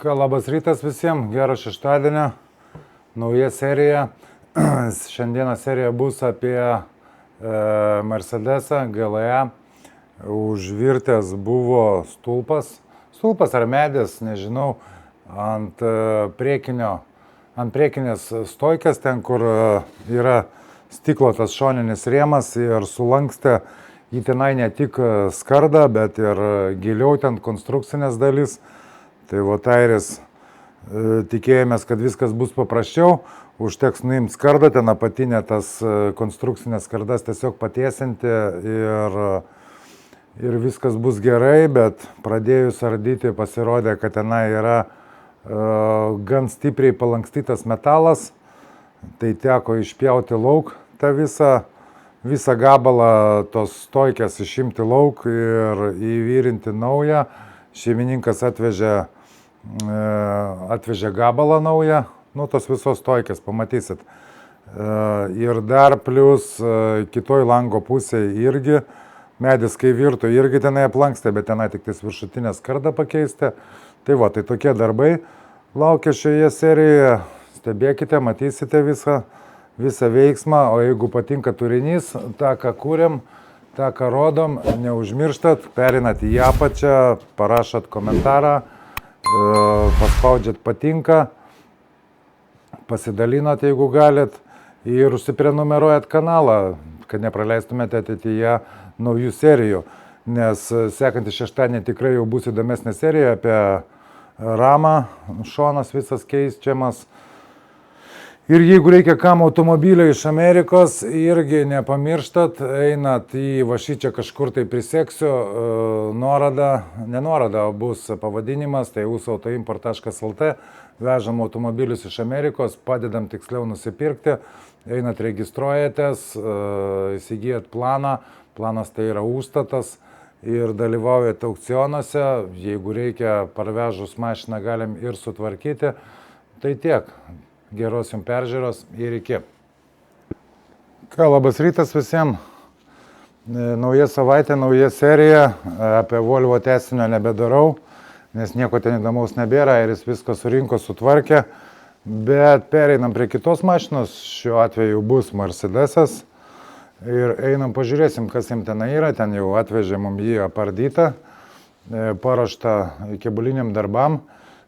Labas rytas visiems, gero šeštadienio, nauja serija. Šiandieną serija bus apie Mercedesą GLE. Užvirtęs buvo stulpas ar medis, nežinau, ant priekinės stoikės, ten kur yra stiklotas šoninis rėmas ir sulankstė į tenai ne tik skardą, bet ir giliau ten konstrukcinės dalis. Tai Votairis tikėjomės, kad viskas bus paprasčiau, užteks nuimti skardą, ten apatinę tas konstrukcinės skardas tiesiog patiesinti ir viskas bus gerai, bet pradėjus ardyti pasirodė, kad tenai yra gan stipriai palankstytas metalas, tai teko išpjauti lauk tą visą gabalą tos stoikės išimti lauk ir įvyrinti naują. Šeimininkas atvežė gabalą naują, tos visos stoikės, pamatysit. Ir dar plus kitoj lango pusėje irgi, medis kai virto, irgi tenai aplankstė, bet tenai tik tais viršutinę skardą pakeisti. Tai tokie darbai laukia šioje serijoje, stebėkite, matysite visą veiksmą, o jeigu patinka turinys, tą ką kūrėm, tą ką rodom, neužmirštat, perinat į apačią, parašot komentarą, paspaudžiat patinka, pasidalinat, jeigu galit, ir užsiprenumeruojat kanalą, kad nepraleistumėte ateityje naujų serijų, nes sekantį šeštadienį tikrai jau bus įdomesnė serija apie ramą, šonas visas keičiamas. Ir jeigu reikia kam automobilio iš Amerikos, irgi nepamirštat, einat į Vašyčią kažkur tai priseksiu, nuoroda bus pavadinimas, tai usautoimport.lt, vežam automobilius iš Amerikos, padedam tiksliau nusipirkti, einat registruojatės, įsigijat planą, planas tai yra užstatas ir dalyvaujat aukcionuose, jeigu reikia parvežus mašiną galim ir sutvarkyti, tai tiek. Geros jums peržiūros ir iki. Labas rytas visiems. Nauja savaitė, nauja serija. Apie Volvo tęsinio nebedarau, nes nieko ten įdomaus nebėra ir jis viską surinko, sutvarkė. Bet pereinam prie kitos mašinos. Šiuo atveju bus Mercedesas. Ir einam pažiūrėsim, kas jam ten yra. Ten jau atvežė mums jį apardytą, paruoštą kėbuliniam darbam.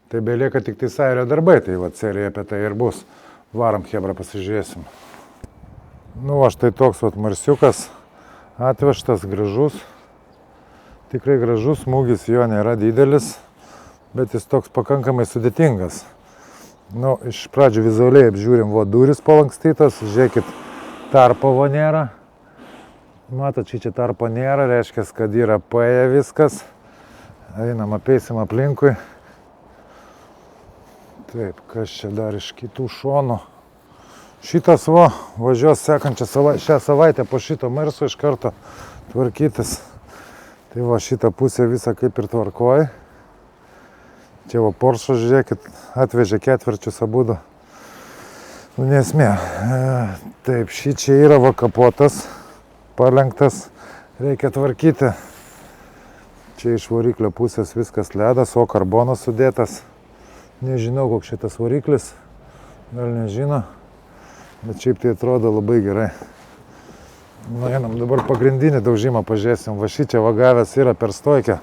Tai belieka tik tai sairio darbai, tai serija apie tai ir bus. Varom, chebra, pasižiūrėsim. Štai toks marsiukas atvežtas, gražus. Tikrai gražus, smūgis jo nėra didelis, bet jis toks pakankamai sudėtingas. Iš pradžių vizualiai apžiūrim, durys palankstytos, žiūrėkit, tarpo nėra. Matot, čia tarpo nėra, reiškia, kad yra paėję viskas. Einam, apeisim aplinkui. Taip, kas čia dar iš kitų šonų. Šitas važiuos šią savaitę po šito Merso iš karto tvarkytis. Tai šitą pusę visą kaip ir tvarkoj. Čia Porsche, žiūrėkit, atvežė ketvirčius abudu. Nesmė. Taip, šį čia yra kapotas, palenktas, reikia tvarkyti. Čia iš variklio pusės viskas ledas, o karbonas sudėtas. Nežinau, koks šitas variklis, gal nežino, bet šiaip tai atrodo labai gerai. Einam dabar pagrindinį daužimą pažiūrėsim. Šičia gavęs yra per stoikę.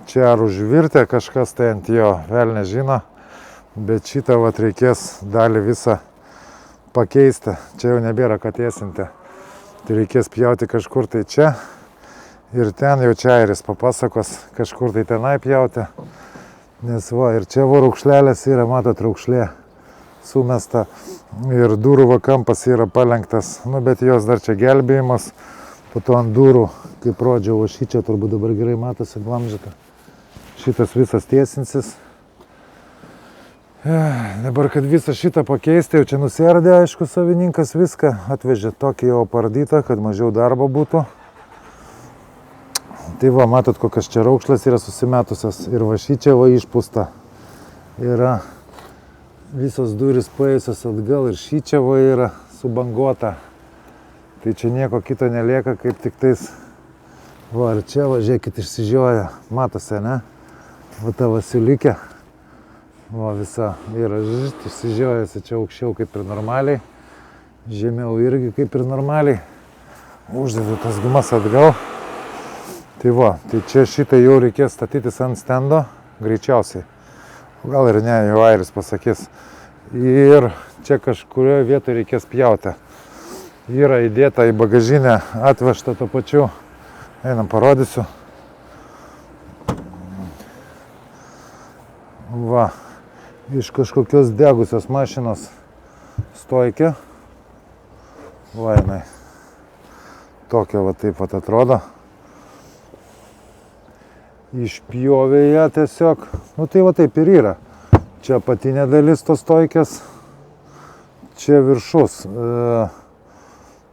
Čia ar užvirtė kažkas tai ant jo, vėl nežino, bet šitą reikės dalį visą pakeisti. Čia jau nebėra ką tiesinti. Tai reikės pjauti kažkur tai čia ir ten jau čia airis papasakos kažkur tai tenai pjauti. Nes ir čia raukšlelės yra, matot, raukšlė sumesta ir durų kampas yra palenktas, bet jos dar čia gelbėjimas, po to ant durų, kaip rodžiau, šičia turbūt dabar gerai matosi glamžyta. Šitas visas tiesinsis. Dabar, kad visą šitą pakeisti, jau čia nusiardė, aišku, savininkas viską, atvežė tokį jau apardytą, kad mažiau darbo būtų. Tai matot, kokias čia raukšlės yra susimetusios ir šičia išpūsta. Yra visos durys paėjusios atgal ir šičia yra subanguota. Tai čia nieko kito nelieka, kaip tik tais. Ir čia, žiūrėkit, išsižioja. Matosi, ne? Ta vasiulikė. Va visa yra išsižiojasi čia aukščiau kaip ir normaliai. Žemiau irgi kaip ir normaliai. Uždedu tas gumas atgal. Tai va, tai čia šitą jau reikės statytis ant stendo, greičiausiai. Gal ir ne, jau Airis pasakys. Ir čia kažkurioje vietoje reikės pjauti. Yra įdėta į bagažinę, atvežta to pačiu. Einam, parodysiu. Va, iš kažkokios degusios mašinos stoikė. Va, jinai. Tokia va taip pat atrodo. Išpjovė ją tiesiog. Nu tai va taip ir yra. Čia apatinė dalis tos stoikės. Čia viršus.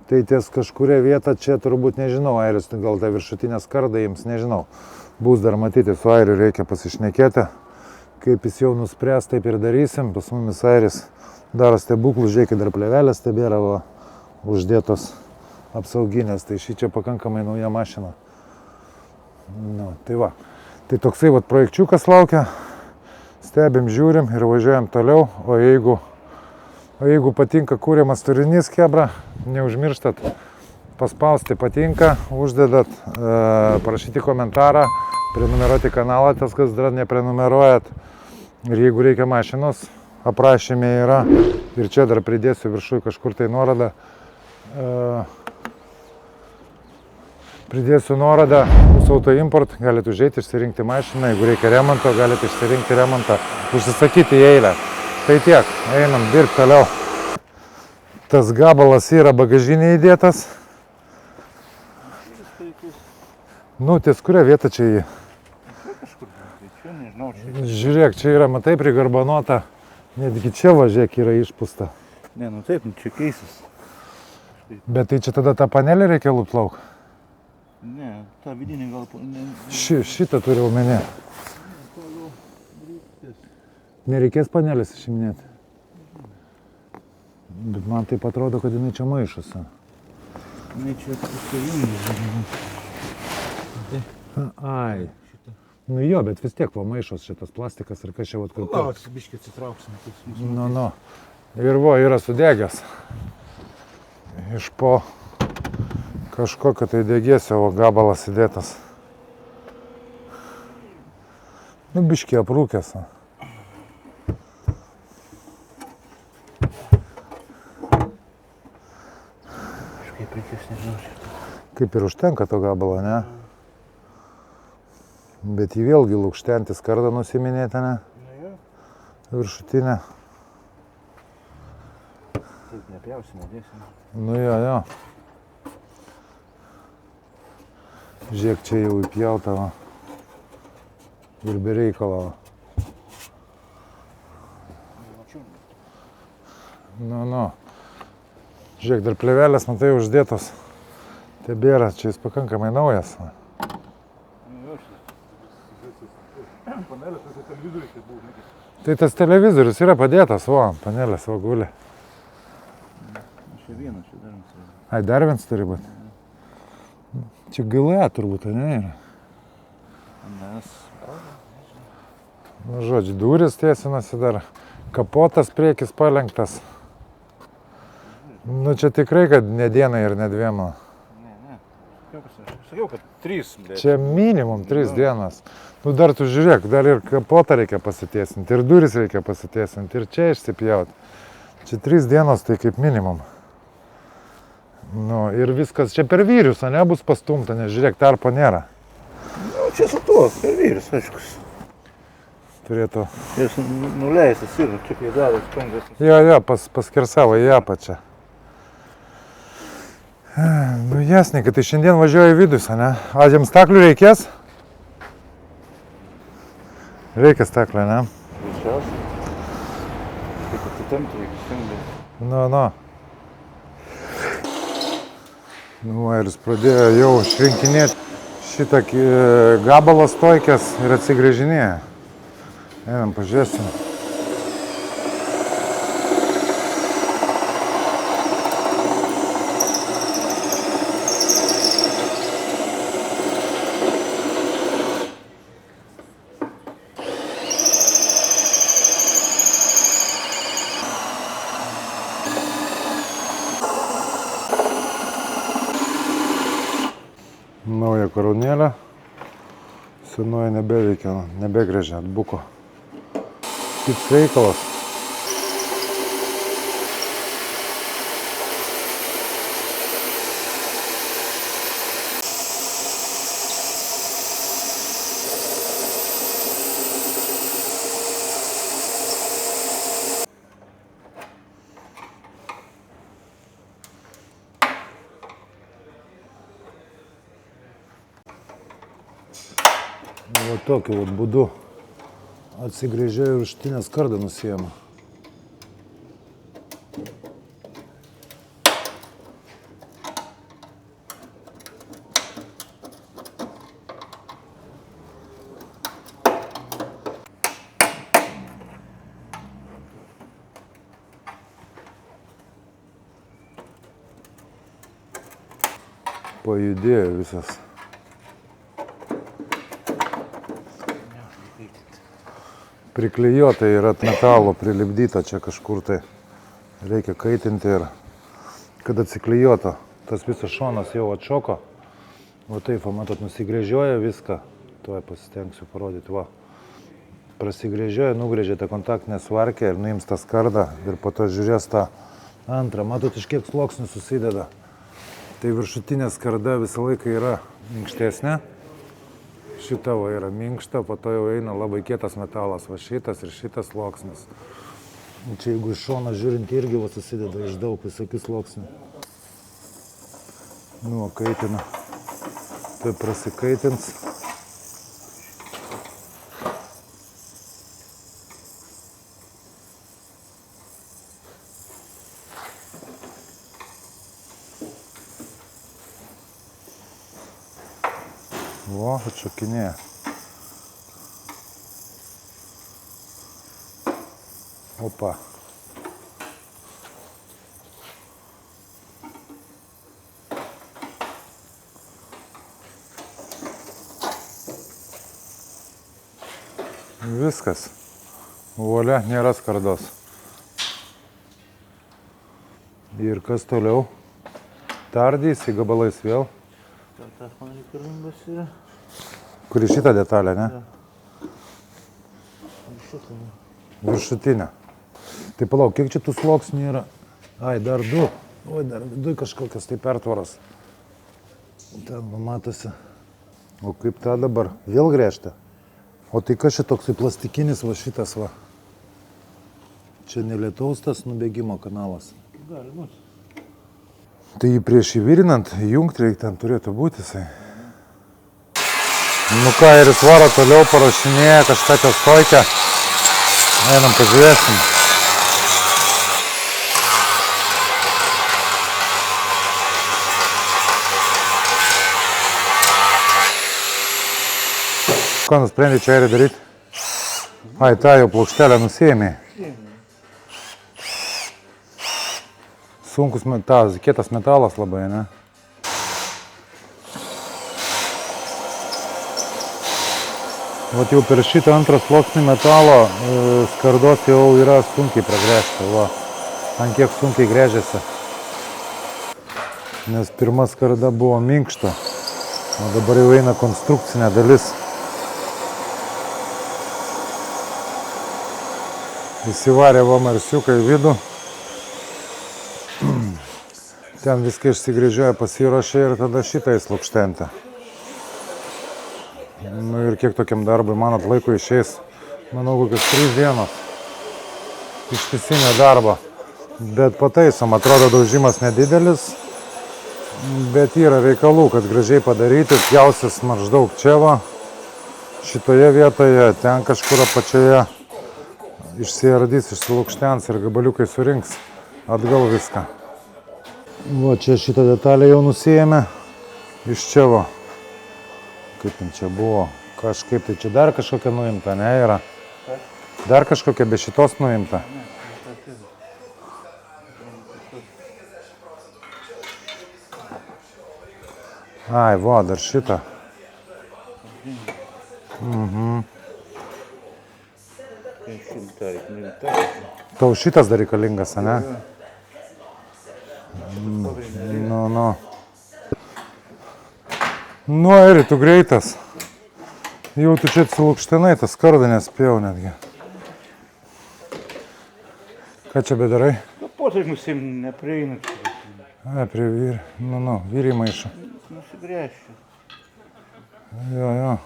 Tai ties kažkuria vieta čia turbūt nežinau. Airis gal tą viršutinę skardą jums nežinau. Bus dar matyti, su Airiu reikia pasišnekėti. Kaip jis jau nuspręs, taip ir darysim. Pas mumis Airis daro stebuklų. Žiūrėkit, dar plėvelės tebėra va, uždėtos apsauginės. Tai ši čia pakankamai nauja mašina. Nu, tai va. Tai toksai vat projekčiukas laukia. Stebim, žiūrim ir važiuojam toliau. O jeigu patinka kūriamas turinys, chebra, neužmirštat paspausti patinka, uždedat, parašyti komentarą, prenumeruoti kanalą, tas kas dar neprenumeruojat. Ir jeigu reikia mašinos, aprašyme yra. Ir čia dar pridėsiu viršui kažkur tai nuorodą. Pridėsiu nuorodą, mūsų auto import, galite užeiti, išsirinkti mašiną, jeigu reikia remonto, galite išsirinkti remontą, užsisakyti į eilę. Tai tiek, einam dirbti toliau. Tas gabalas yra bagažinė įdėtas. Nu, ties kuria vieta čia jį? Žiūrėk, čia yra, matai, prigarbanota, netgi čia važiuok yra išpūsta. Ne, nu taip, čia keisis. Bet tai čia tada tą panelį reikia luplauk? Ne, tą vidinį gal... Šitą turiu omeny. Nereikės panelės išiminėti. Bet man taip atrodo, kad jinai čia maišosi. Ne, čia susijungi. Ai. Nu jo, bet vis tiek va maišos šitas plastikas ir kas čia vat kur... O, biškį atsitrauksim. Nu. Ir va, yra sudegęs. Iš po kažkokio tai degėsio gabalas įdėtas. Nu, biškį aprūkęs. Kažkaip reikės, nežinau. Kaip ir užtenka to gabalo, ne? Bet jį vėlgi lukštenti skardą nusiminėti, ne? Viršutinę. Taip, nepjausime, dėsime. Nu jo. Žiūrėk, čia jau įpjauta va. Ir be reikalo. Nu. Žiūrėk, dar plėvelės, matai, uždėtos. Tebėra, čia jis pakankamai naujas. Tai tas televizorius yra padėtas, va, panelės va guli. Čia vienas, čia dar vienas. Ai, dar vienas turi būti. Čia GLE turbūt, ne yra? Nes... Nu, žodžiu, durys tiesinasi dar. Kapotas priekis palenktas. Nu, čia tikrai, kad ne dienai ir ne dviem. Ne. Sakiau, kad 3. Bet... Čia minimum 3 dienas. Nu, dar tu žiūrėk, dar ir kapotą reikia pasitiesinti, ir duris reikia pasitiesinti, ir čia išsipjauti. Čia 3 dienos, tai kaip minimum. Nu, ir viskas čia per vyrius, o ne bus pastumta, nes žiūrėk, tarpo nėra. Nu, čia su tuo, per vyrius, aiškus. Turėtų... Jis nuleistas yra, čia kai davė spangas. Jo, paskersavo į apačią. Nu, jasnai, kad tai šiandien važiuoja į vidus, ne? A, jiems staklių reikės? Reikia staklio, ne? Greičiausiai. Kaip atitempti, reikia stengti. Nu. Nu, ir jis pradėjo jau šrinkinėti šitą gabalą stoikės ir atsigrėžinėja. Einam, pažiūrėsim. nauja karūnėlė. Senoji nebeveikia, nebegrėžia, atbuko. Kits reikalas. Va tokiu būdu atsigrėžia ir viršutinę skardą nusiema. Pajudėjo visas. Priklijuota yra metalo prilipdyta čia kažkur tai. Reikia kaitinti ir kad atsiklijuota. Tas visas šonas jau atšoko. O taip, matot, nusigrėžioja viską. Tuoj pasistengsiu parodyti, va. Prasigrėžioja, nugrėžia tą kontaktinę svarkę ir nuims tą skardą ir po to žiūrės tą antrą. Matot, iš kiek sluoksnių susideda. Tai viršutinė skarda visą laiką yra minkštesnė. Šita va yra minkšta, po to jau eina labai kietas metalas, va šitas ir šitas sluoksnis. Čia jeigu iš šono žiūrint irgi va susideda iš daug visokių sluoksnių. Nu, kaitina. Tai prasikaitins. Vo, atšokinėja. Opa. Viskas. Volia, nėra skardos. Ir kas toliau? Tardysi gabalais vėl. Tas man reikalingas yra. Kuri šitą detalę, ne? Šitą. Viršutinę. Tai palauk, kiek čia tų sluoksnių yra? Ai, dar du. Oi, dar viduj kažkokios tai pertvaros. Ten matosi. O kaip tą dabar? Vėl grėžti? O tai kas čia toksai plastikinis va šitas va? Čia nelietaus tas nubėgimo kanalas. Gali būti. Tai jį prieš įvirinant, jungti reikia, ten turėtų būti jisai. Nu ką, ir jis varo toliau, parašinėja kažką čia stoikę. Einam, pažiūrėsim. Ką nusprendė čia airį daryti? Ai, tą jau plokštelę nusiėmė. Sunkus metalas, kietas metalas labai, ne? Vat jau per šitą antrą sluoksnį metalo skardos jau yra sunkiai pragręžta, va. Ant kiek sunkiai grėžiasi. Nes pirma skarda buvo minkšta, o dabar jau eina konstrukcinė dalis. Įsivarė va marsiuką į vidų. Ten viską išsigrėžioja, pasiruošia ir tada šitą įslukštenti. Nu ir kiek tokiam darbui, manot, laiko išeis? Manau, kokios 3 dienos. Ištisinio darbo. Bet pataisom, atrodo daužimas nedidelis. Bet yra reikalų, kad gražiai padaryti. Pjausis maždaug čia va. Šitoje vietoje, ten kažkur apačioje išsiardys, išsilukštens ir gabaliukai surinks atgal viską. Va, čia šitą detalę jau nusiėmė. Iš čia va. Kaip ten čia buvo. Kažkaip tai čia dar kažkokia nuimta, ne yra? Dar kažkokia be šitos nuimta. Ai, va, dar šitą. Tau šitas dar reikalingas, ne? Nu. Nu, Eri, tu greitas. Jau tu čia atsilukštinai, tas skardą nespėjau netgi. Ką čia bedarai? Kapotai nusim neprieina. Prie vyri. Vyri maišo. Nusigręšiu. Jo.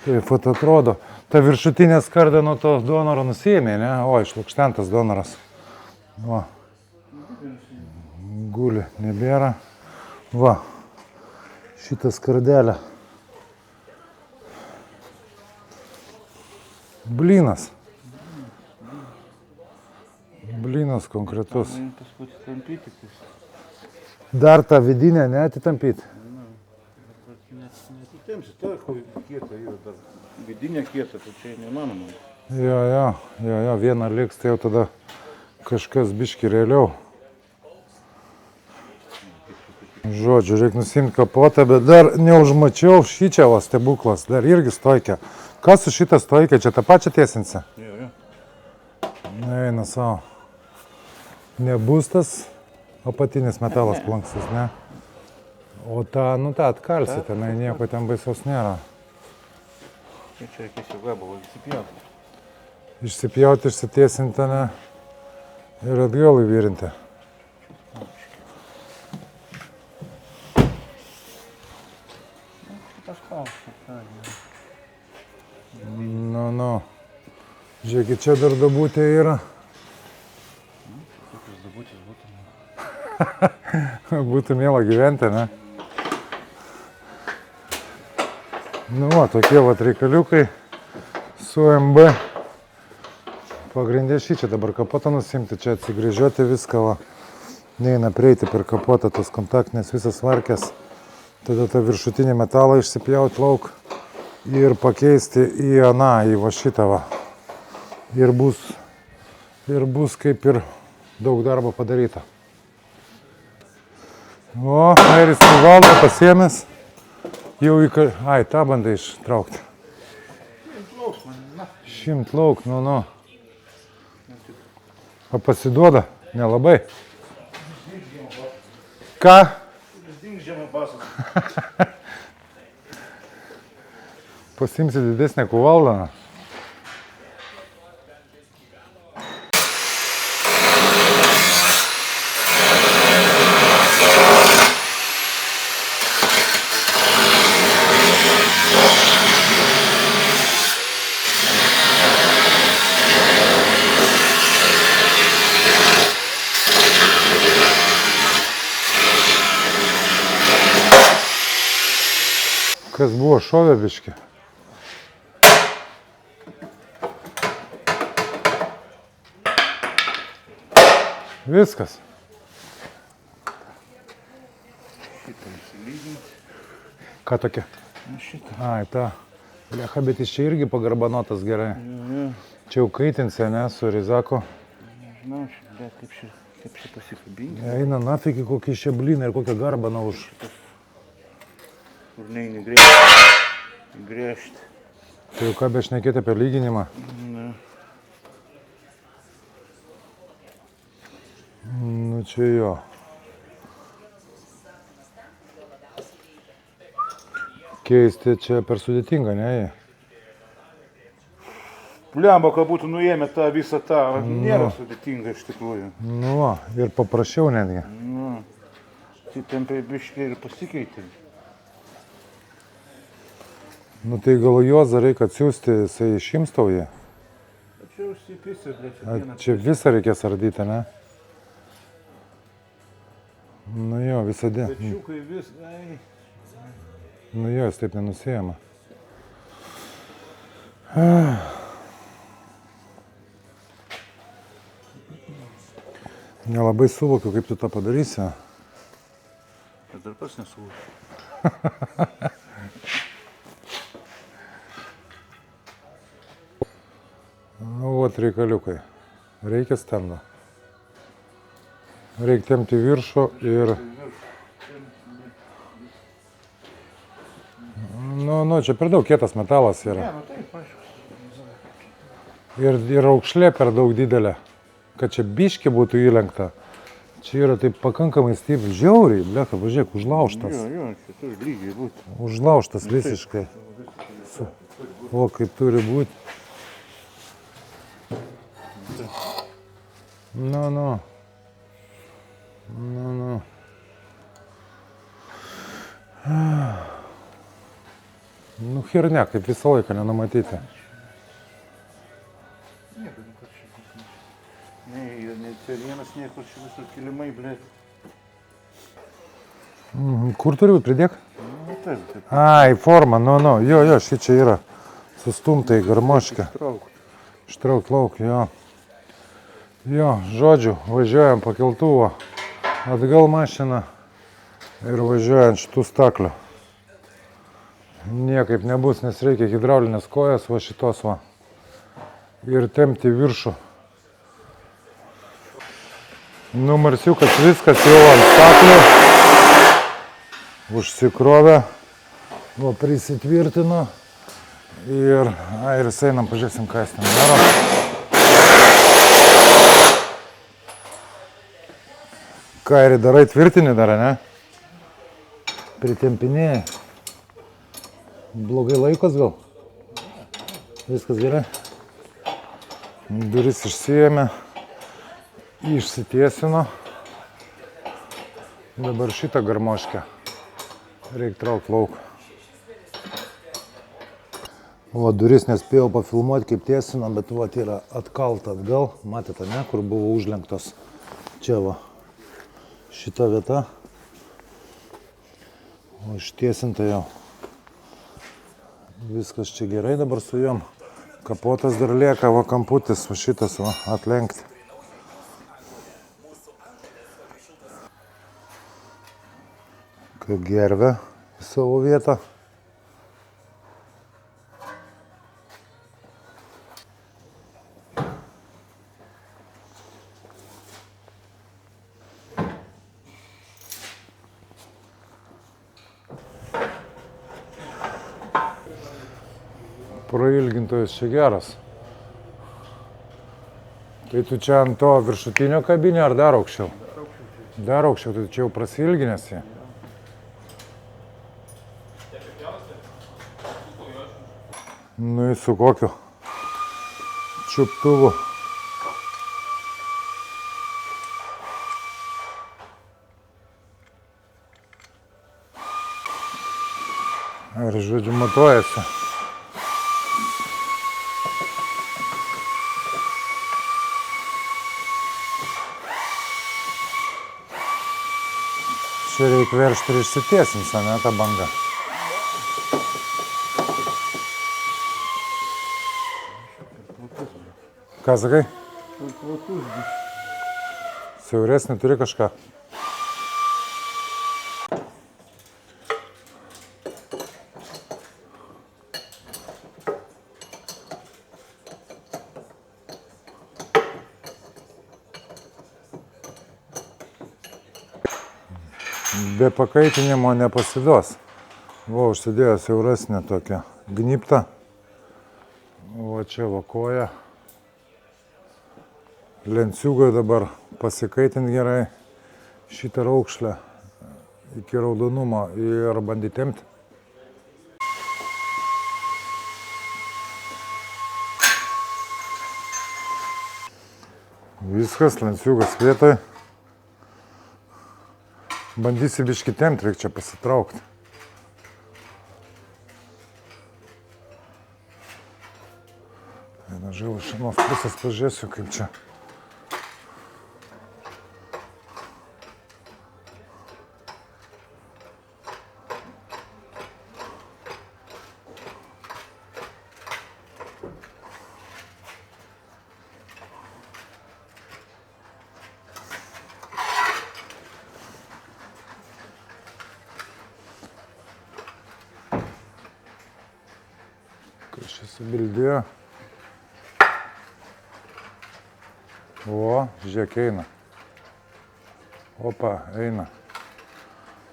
Taip, vat atrodo. Ta viršutinė skardė nuo to donoro nusiėmė, ne? O, išlukštentas donoras. Va. Guli, nebėra. Va. Šitą skardelę. Blynas. Blynas konkretus. Paskui tampyti. Dar tą vidinę neatitampyti. Netitempsi, to kieta yra dar. Vidinė kieta, tai čia neįmanoma. Jo, viena liks, tai jau tada kažkas biški realiau. Žodžiu, reikia nusimti kapotą, bet dar neužmačiau šičiavo stebuklas, dar irgi stoikė. Kas su šitą stoikė, čia tą pačią tiesinsi? Jo. Eina savo. Nebus tas apatinis metalas planksis, ne? O tą atkalsi, tenai nieko ten baisaus nėra. Čia reikės jau gabalą įsipjauti. Išsipjauti, išsitiesinti, ne? Ir atgal įvirinti. Nu. Žiūrėkit, čia dar dabutė yra. Kokios dabutės būtų? Būtų mėla gyventi, ne? Nu, tokie reikaliukai su MB. Pagrindė šį čia dabar kapotą nusimti, čia atsigrėžiuoti viską, va. Neina prieiti per kapotą, tos kontaktinės visas varkės. Tada tą viršutinį metalą išsipjauti lauk ir pakeisti į va šitą va. Ir bus kaip ir daug darbo padaryta. O, Airis nuvaldo, pasiėmęs. Jau tą bandai ištraukti. Šimt lauk, nu. O pasiduoda? Nelabai. Ką? Pasimsi didesnę kuvaldą. Kas buvo, šovė biški. Viskas. Šitą įsilyginti. Ką tokia? Šitą. Ta. Blecha, bet iš čia irgi pagarbanotas gerai. Jo. Čia jau kaitinsi, ne, su Rizako. Nežinau, bet kaip čia pasikabinti. Eina nafik į kokį čia blyną ir kokią garbaną už. Kur neini grėžti. Tai jau ką bešnekėti apie lyginimą? Ne. Nu čia jo. Keisti čia per sudėtinga, ne? Pliamba, kad būtų nuėmę tą visą tą, nėra sudėtinga iš tikrųjų. Nu, ir paprasčiau netgi. Nu, tai tempiai biškiai ir pasikeitė. Nu tai gal Juozą reikia atsiųsti, jisai išims tau jį. Čia užsipisi, bet Čia visą reikės ardyti, ne? Nu jo, visada. Pečiukai vis, Nu jo, jis taip nenusijama. Nelabai suvokiu, kaip tu tą padarysi. Aš dar pats nesuvokiu. Nu, vat reikaliukai. Reikia stendo. Reikia tempti viršų ir... Nu, čia per daug kietas metalas yra. Nu taip, aišku. Ir aukšlė per daug didelė. Kad čia biški būtų įlenkta. Čia yra taip pakankamai stipriai, žiauriai, bleka, važiuok, užlaužtas. Jo, čia turi lygiai būti. Užlaužtas visiškai. O, kaip turi būti. Nu. Nu, hernia, kaip visą laiką nenumatyti. Ne, čia vienas niekur, čia visur kilimai, blėt. Kur turi būti, pridėk? Nu, taip. Ai, forma, jo, šį čia yra. Sustumtai, garmoškė. Ištraukt lauk, jo. Jo, žodžiu, važiuojam po keltuvo. Atgal mašiną ir važiuojant šitų staklių. Niekaip nebus, nes reikia hidraulinės kojas, va šitos va. Ir tempti viršų. Numarsiukas viskas jau ant staklių. Užsikrovė. Va prisitvirtino. Ir jis einam, pažiūrėsim, ką jis ten daro. Ką ir darai, tvirtini dar, ne? Pritempinėjai. Blogai laikos gal? Viskas gerai? Duris išsiėmė. Išsitiesino. Dabar šitą garmoškę reikia traukti lauk. O duris nespėjau pafilmuoti, kaip tiesino, bet va yra atkalta atgal. Matėte, ne? Kur buvo užlenktos. Čia va. Šita vieta. O ištiesinta jau. Viskas čia gerai dabar su jom. Kapotas dar lieka, va kamputis, va šitas va atlenkti. Kaip gervė į savo vietą. Prailgintojas čia geras. Tai tu čia ant to viršutinio kabinio ar dar aukščiau? Dar aukščiau, tai čia jau prasilginėsi. Nu, su kokiu čiuptuvu. Ar žodžiu matuojasi. Čia reikia veršti ir išsitiesins, ne, tą bangą. Ką sakai? Siauresnį turi kažką? Be pakaitinimo nepasiduos. Va, užsidėjo siauresnę tokią gniptą. O čia va koja. Lenciūgai dabar pasikaitinti gerai šitą raukšlę iki raudonumo ir bandyti tempti. Viskas, lenciūgas vietoj. Bandysi biškį tempti, reikia čia pasitraukti. Žinau, iš vienos pusės pažiūrėsiu, kaip čia. Kas čia subildėjo? O, žiūrėk, eina. Opa, eina.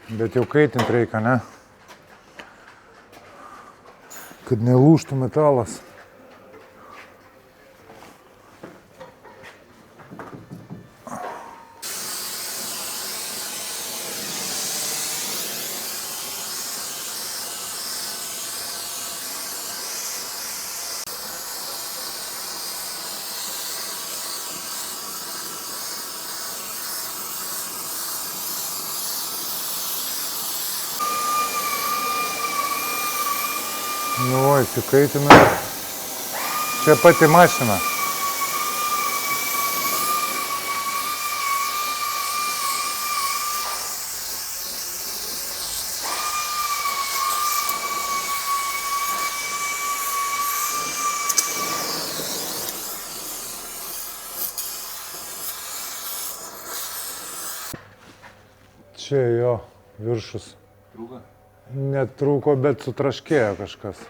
Bet jau kaitint reikia, ne? Kad nelūžtų metalas. Nu, įsikaitina. Čia pati mašina. Čia jo viršus. Trūko? Netrūko, bet sutraškėjo kažkas.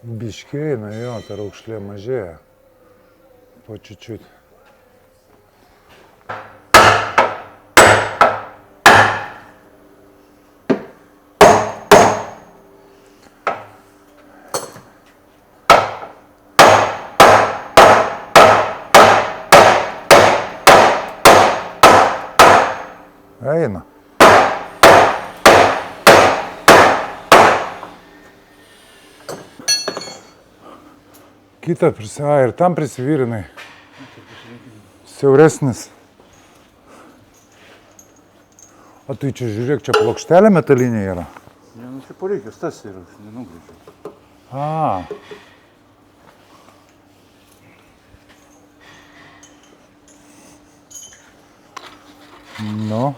Biškėina, jo, ta raukšlė mažėja. Po čiučiut. Eina. Kitą ir tam prisivyrinai. Siauresnis. O tai čia žiūrėk, čia plokštelė metalinė yra. Ne, nu čia poreikis tas yra, aš nenugrįžiu. A. Nu.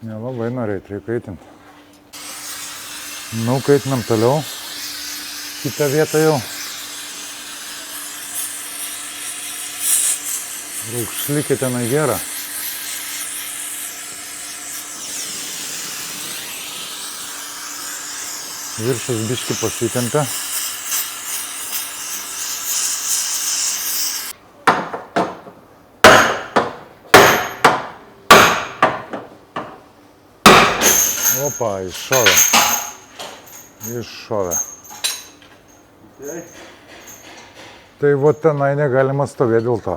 Nelabai norėtų kaitinti. Nu, kaitinam toliau. Kitą vietą jau. Raukšlikė tenai gera. Viršus biškį pasitempia. Opa, iššovė. Iššovė. Tai vat tenai negalima stovėti dėl to.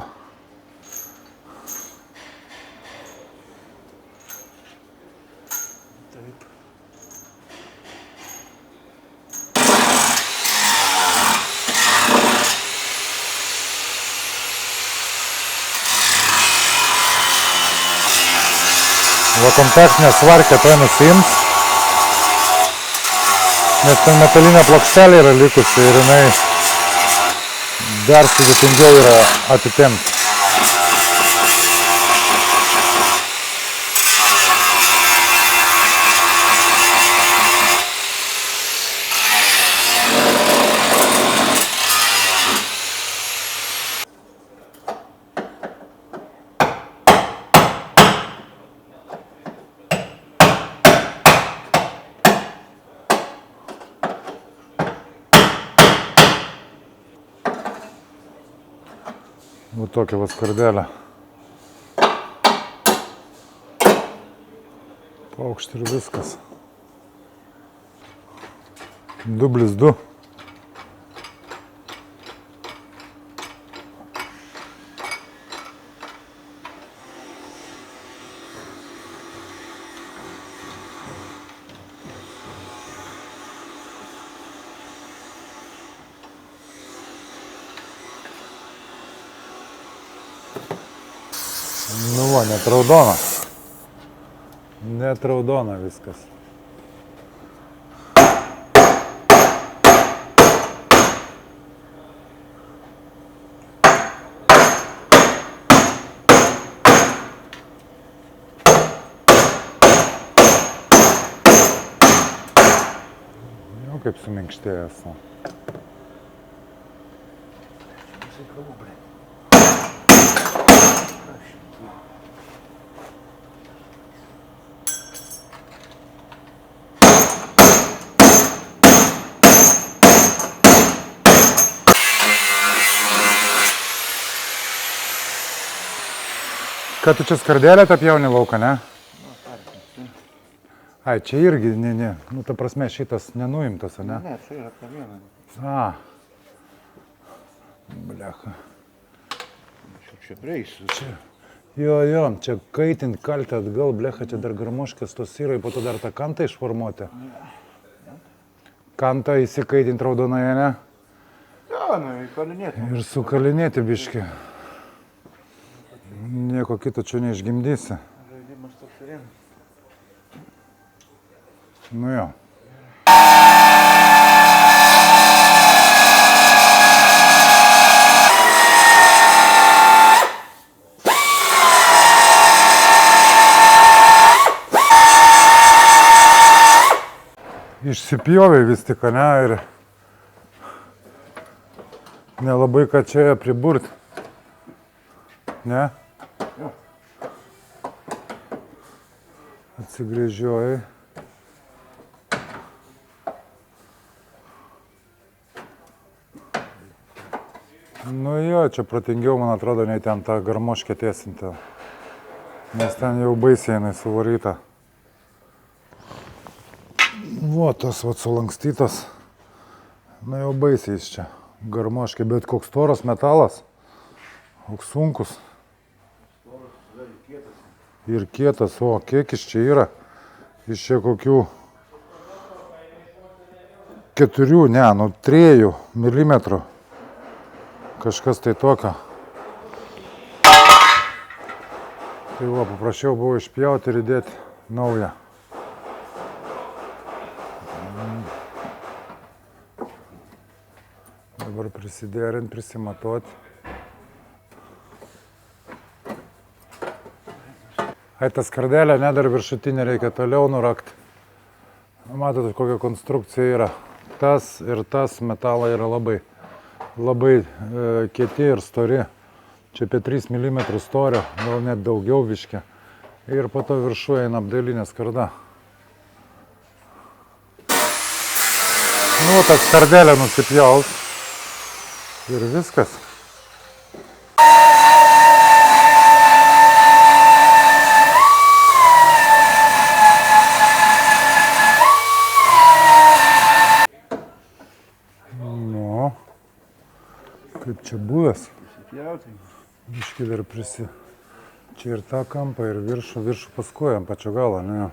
Va kontaktinė svarkė tuoj nusiims, nes ten metalinė plokštelė yra likusi ir jinai dar sudėtingiau yra atitempti. Va tokia va skardelė. Paukšt ir viskas. 2+2. Nu va, net raudona. Net raudona viskas. Jau kaip suminkštėjęs. Ką tu čia skardelę tą pjauni lauką, ne? Ai, čia irgi, ne. Nu, ta prasme, šitas nenuimtas, ne? Ne, čia yra kamiena. A. Blecha. Čia breis. Jo, čia kaitint kaltę atgal, blecha, čia dar garmoškės tos yra, po to dar tą kantą išformuoti. Kantą įsikaitint raudonoje, ne? Jo, įkalinėti. Ir sukalinėti biškį. Nieko kito čia neišgimdysi. Žaidimas toks ir. Nu jo. Išsipjovė vis tik, ne, ir nelabai ką čia priburt. Ne? Atsigrėžiojai. Nu jo, čia protingiau, man atrodo, nei ten tą garmoškę tiesinti. Nes ten jau baisiai jinai suvaryta. Va, tas va sulankstytas. Na jau baisiai jis čia. Garmoškė, bet koks storas metalas. Koks sunkus. Ir kietas, o kiek iš čia yra? Iš čia kokių 4, ne, nu 3 milimetrų. Kažkas tai tokio. Tai va, paprašiau buvo išpjauti ir įdėti naują. Dabar prisiderint, prisimatuoti. Ai, tas kardelę, ne, dar viršutinę reikia toliau nurakti. Matote, kokia konstrukcija yra. Tas ir tas metalai yra labai kieti ir stori. Čia apie 3 mm storio, gal net daugiau biškį. Ir po to viršų eina apdailinė skarda. Nu, tas skardelę nusipjaus. Ir viskas. Nu, kaip čia buvęs. Biškį dar Čia ir tą kampą, ir viršų paskojam, pačio galą, ne.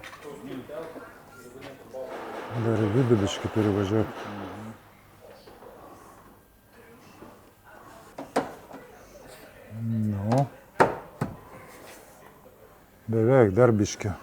Dar į vidų biškį turi važiuoti. Nu. Beveik dar biškį.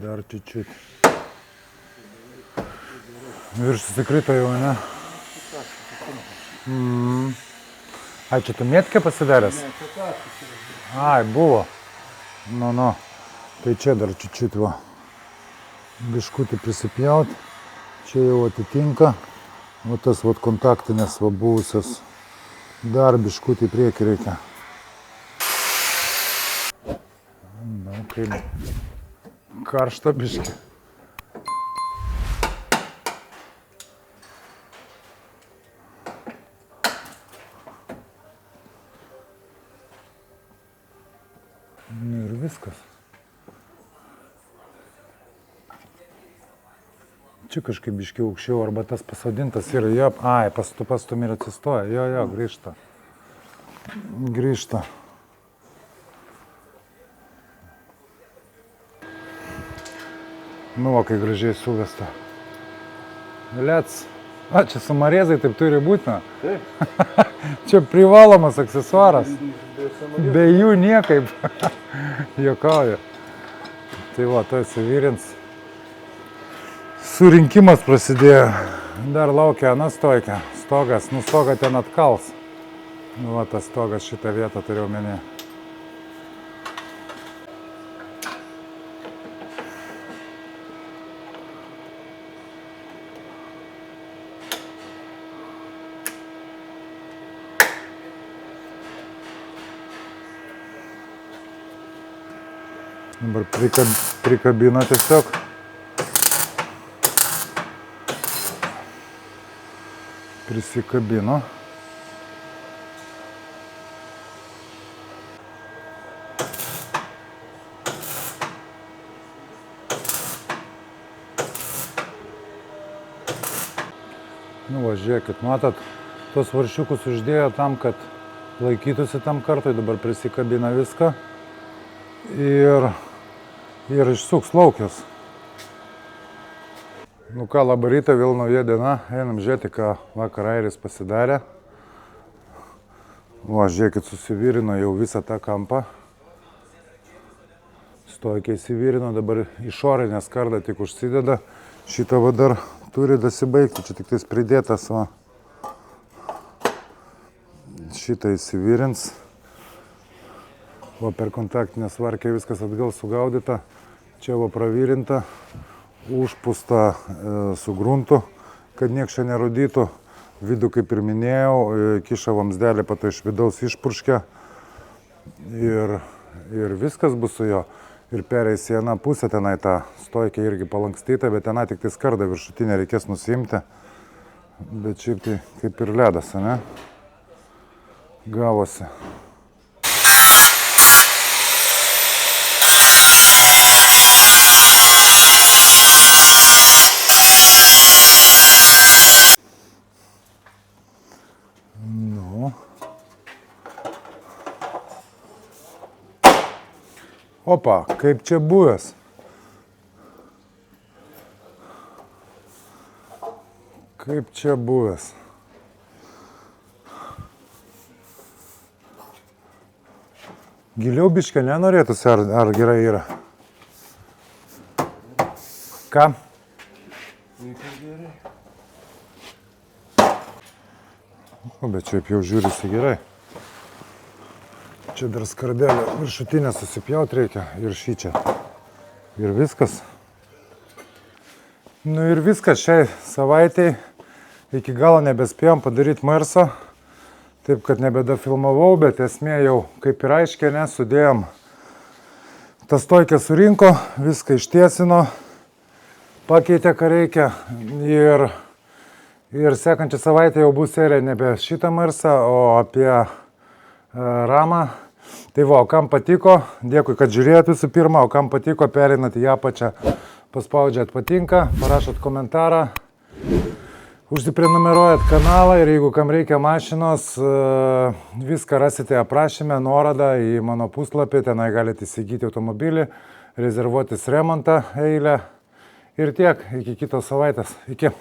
Dar čiut-čiut. Viršus įkrito jau, ne? Ai, čia tu mėtkė pasidaręs? Ai, buvo. Nu. Tai čia dar čiut-čiut va. Biškutį prisipjaut. Čia jau atitinka. Va tas va kontaktinės va buvusios. Dar biškutį į priekį reikia. Nu, kaip karšta biškį. Nu ir viskas. Čia kažkaip biškį aukščiau, arba tas pasodintas yra, jo, ai, pastum ir atsistoja, jo, grįžta. Grįžta. Nu, va, kai gražiai suvesta. Lets. A, čia samarėzai taip turi būti, na? Taip. Čia privalomas aksesuaras. Be jų niekaip. Juokauja. Tai va, to įsivirins. Surinkimas prasidėjo. Dar laukia ana stoikė. Stogas. Nu, stogą ten atkals. Nu, va, tas stogas šitą vietą turiu omeny. Dabar prikabina tiesiog. Prisikabino. Nu va, žiūrėkit, matot, tos varšiukus uždėjo tam, kad laikytųsi tam kartui, dabar prisikabina viską ir išsuks laukius. Nu ką, labą rytą, vėl nauja diena, einam žiūrėti, ką vakar Airis pasidarė. Va, žiūrėkit, susivyrino jau visą tą kampą. Stoikiai įsivyrino, dabar išorinę skardą tik užsideda. Šitą va dar turi dasibaigti, čia tik tais pridėtas, va. Šitą įsivyrins. Va, per kontaktinę svarkę viskas atgal sugaudyta. Čia va pravyrinta, užpūsta su gruntu, kad nieks čia nerūdytų. Vidų, kaip ir minėjau, kiša vamsdelį, pato iš vidaus išpurškia. Ir viskas bus su jo. Ir pereis į vieną pusę, tenai tą stoikę irgi palankstyta, bet tenai tik tai skardą viršutinę reikės nusiimti. Bet šiaip tai kaip ir ledas, ne? Gavosi. Nu. Opa, kaip čia buvęs. Kaip čia buvęs. Giliau biškė nenorėtųsi, ar gerai yra? Ką? O, bet čia jau žiūrisi gerai. Čia dar skardelę viršutinę susipjaut reikia ir šį čia. Ir viskas. Nu ir viskas šiai savaitei. Iki galo nebespėjom padaryti marso. Taip, kad nebedafilmavau, bet esmė jau kaip ir aiškiai, nesudėjom. Tas stoikę surinko, viską ištiesino, pakeitė, ką reikia. Ir sekančią savaitę jau bus serija nebe šitą marsą, o apie ramą. Tai va, o kam patiko, dėkui, kad žiūrėjot visų pirma, o kam patiko, pereinat į apačią, paspaudžiat patinka, parašot komentarą. Užsiprenumeruojat kanalą ir jeigu kam reikia mašinos, viską rasite aprašyme, nuorodą į mano puslapį, tenai galite įsigyti automobilį, rezervuotis remontą eilę ir tiek, iki kitos savaitės. Iki.